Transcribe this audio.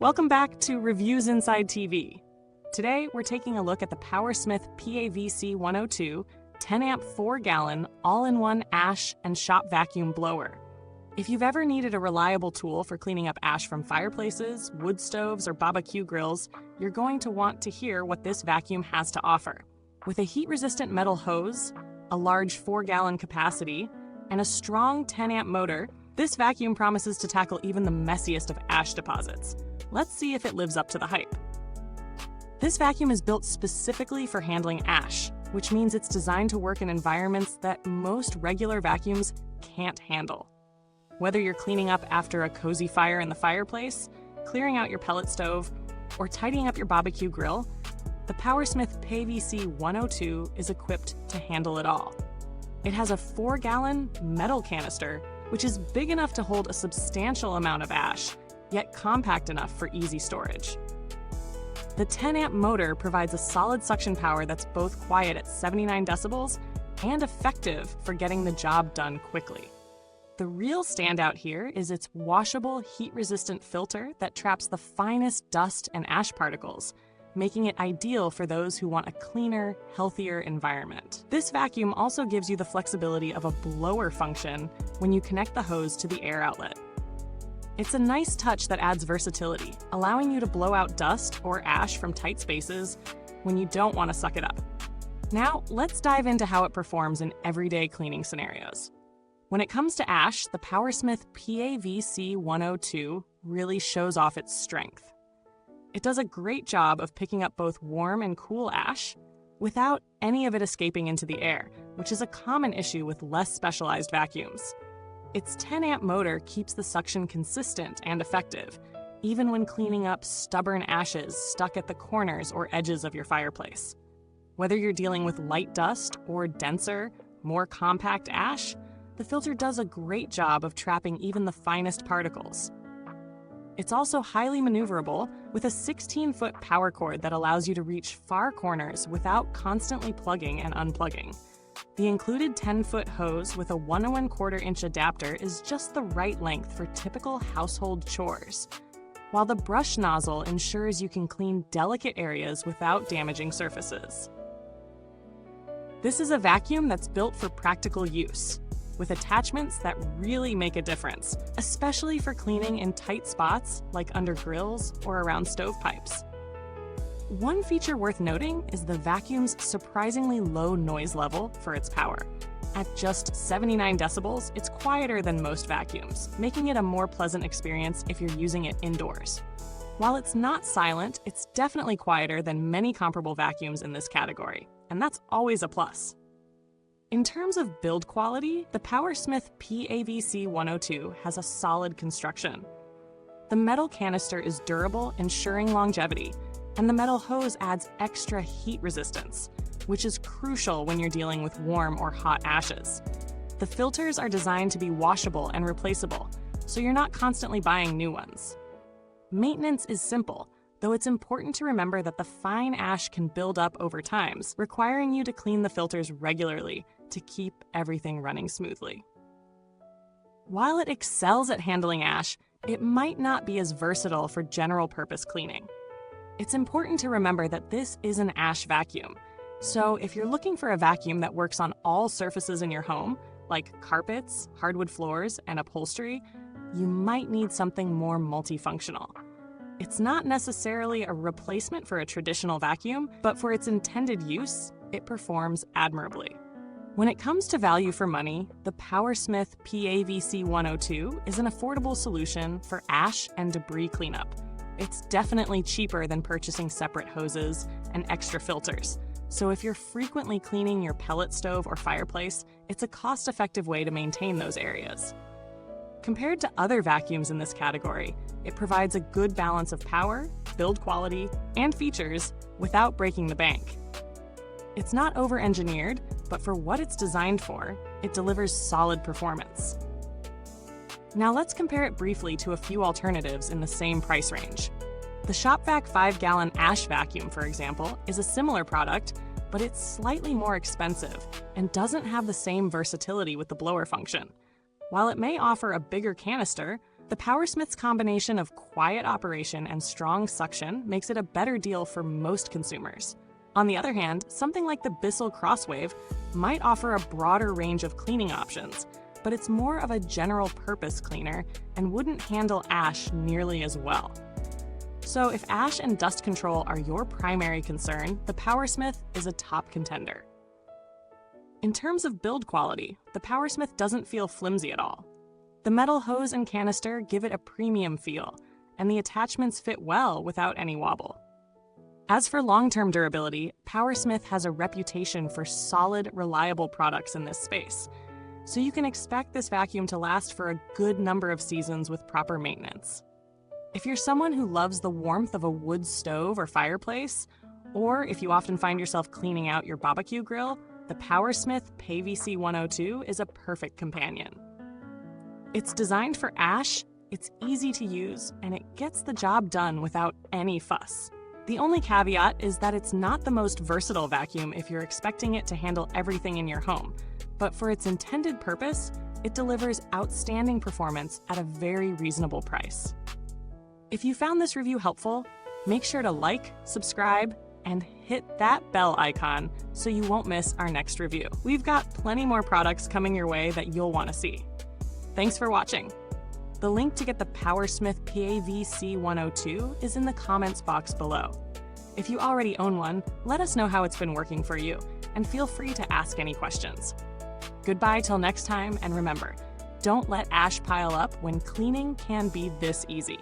Welcome back to Reviewsinsidetv. Today, we're taking a look at the PowerSmith PAVC102 10-amp 4-gallon all-in-one ash and shop vacuum blower. If you've ever needed a reliable tool for cleaning up ash from fireplaces, wood stoves, or barbecue grills, you're going to want to hear what this vacuum has to offer. With a heat-resistant metal hose, a large 4-gallon capacity, and a strong 10-amp motor, this vacuum promises to tackle even the messiest of ash deposits. Let's see if it lives up to the hype. This vacuum is built specifically for handling ash, which means it's designed to work in environments that most regular vacuums can't handle. Whether you're cleaning up after a cozy fire in the fireplace, clearing out your pellet stove, or tidying up your barbecue grill, the PowerSmith PAVC102 is equipped to handle it all. It has a 4-gallon metal canister, which is big enough to hold a substantial amount of ash, yet compact enough for easy storage. The 10-amp motor provides a solid suction power that's both quiet at 79 decibels and effective for getting the job done quickly. The real standout here is its washable, heat-resistant filter that traps the finest dust and ash particles, making it ideal for those who want a cleaner, healthier environment. This vacuum also gives you the flexibility of a blower function when you connect the hose to the air outlet. It's a nice touch that adds versatility, allowing you to blow out dust or ash from tight spaces when you don't want to suck it up. Now, let's dive into how it performs in everyday cleaning scenarios. When it comes to ash, the PowerSmith PAVC102 really shows off its strength. It does a great job of picking up both warm and cool ash without any of it escaping into the air, which is a common issue with less specialized vacuums. Its 10-amp motor keeps the suction consistent and effective, even when cleaning up stubborn ashes stuck at the corners or edges of your fireplace. Whether you're dealing with light dust or denser, more compact ash, the filter does a great job of trapping even the finest particles. It's also highly maneuverable with a 16-foot power cord that allows you to reach far corners without constantly plugging and unplugging. The included 10-foot hose with a 1 1/4-inch adapter is just the right length for typical household chores, while the brush nozzle ensures you can clean delicate areas without damaging surfaces. This is a vacuum that's built for practical use, with attachments that really make a difference, especially for cleaning in tight spots like under grills or around stovepipes. One feature worth noting is the vacuum's surprisingly low noise level for its power. At just 79 decibels, it's quieter than most vacuums, making it a more pleasant experience if you're using it indoors. While it's not silent, it's definitely quieter than many comparable vacuums in this category, and that's always a plus. In terms of build quality, the PowerSmith PAVC102 has a solid construction. The metal canister is durable, ensuring longevity, and the metal hose adds extra heat resistance, which is crucial when you're dealing with warm or hot ashes. The filters are designed to be washable and replaceable, so you're not constantly buying new ones. Maintenance is simple, though it's important to remember that the fine ash can build up over time, requiring you to clean the filters regularly to keep everything running smoothly. While it excels at handling ash, it might not be as versatile for general-purpose cleaning. It's important to remember that this is an ash vacuum, so if you're looking for a vacuum that works on all surfaces in your home, like carpets, hardwood floors, and upholstery, you might need something more multifunctional. It's not necessarily a replacement for a traditional vacuum, but for its intended use, it performs admirably. When it comes to value for money, the PowerSmith PAVC102 is an affordable solution for ash and debris cleanup. It's definitely cheaper than purchasing separate hoses and extra filters, so if you're frequently cleaning your pellet stove or fireplace, it's a cost-effective way to maintain those areas. Compared to other vacuums in this category, it provides a good balance of power, build quality, and features without breaking the bank. It's not over-engineered, but for what it's designed for, it delivers solid performance. Now let's compare it briefly to a few alternatives in the same price range. The ShopVac 5-gallon ash vacuum, for example, is a similar product, but it's slightly more expensive and doesn't have the same versatility with the blower function. While it may offer a bigger canister, The PowerSmith's combination of quiet operation and strong suction makes it a better deal for most consumers. On the other hand, something like the Bissell Crosswave might offer a broader range of cleaning options, but it's more of a general-purpose cleaner and wouldn't handle ash nearly as well. So if ash and dust control are your primary concern, the PowerSmith is a top contender. In terms of build quality, the PowerSmith doesn't feel flimsy at all. The metal hose and canister give it a premium feel, and the attachments fit well without any wobble. As for long-term durability, PowerSmith has a reputation for solid, reliable products in this space, so you can expect this vacuum to last for a good number of seasons with proper maintenance. If you're someone who loves the warmth of a wood stove or fireplace, or if you often find yourself cleaning out your barbecue grill, the PowerSmith PAVC102 is a perfect companion. It's designed for ash, it's easy to use, and it gets the job done without any fuss. The only caveat is that it's not the most versatile vacuum if you're expecting it to handle everything in your home, but for its intended purpose, it delivers outstanding performance at a very reasonable price. If you found this review helpful, make sure to like, subscribe, and hit that bell icon so you won't miss our next review. We've got plenty more products coming your way that you'll want to see. Thanks for watching. The link to get the PowerSmith PAVC102 is in the comments box below. If you already own one, let us know how it's been working for you, and feel free to ask any questions. Goodbye till next time, and remember, don't let ash pile up when cleaning can be this easy.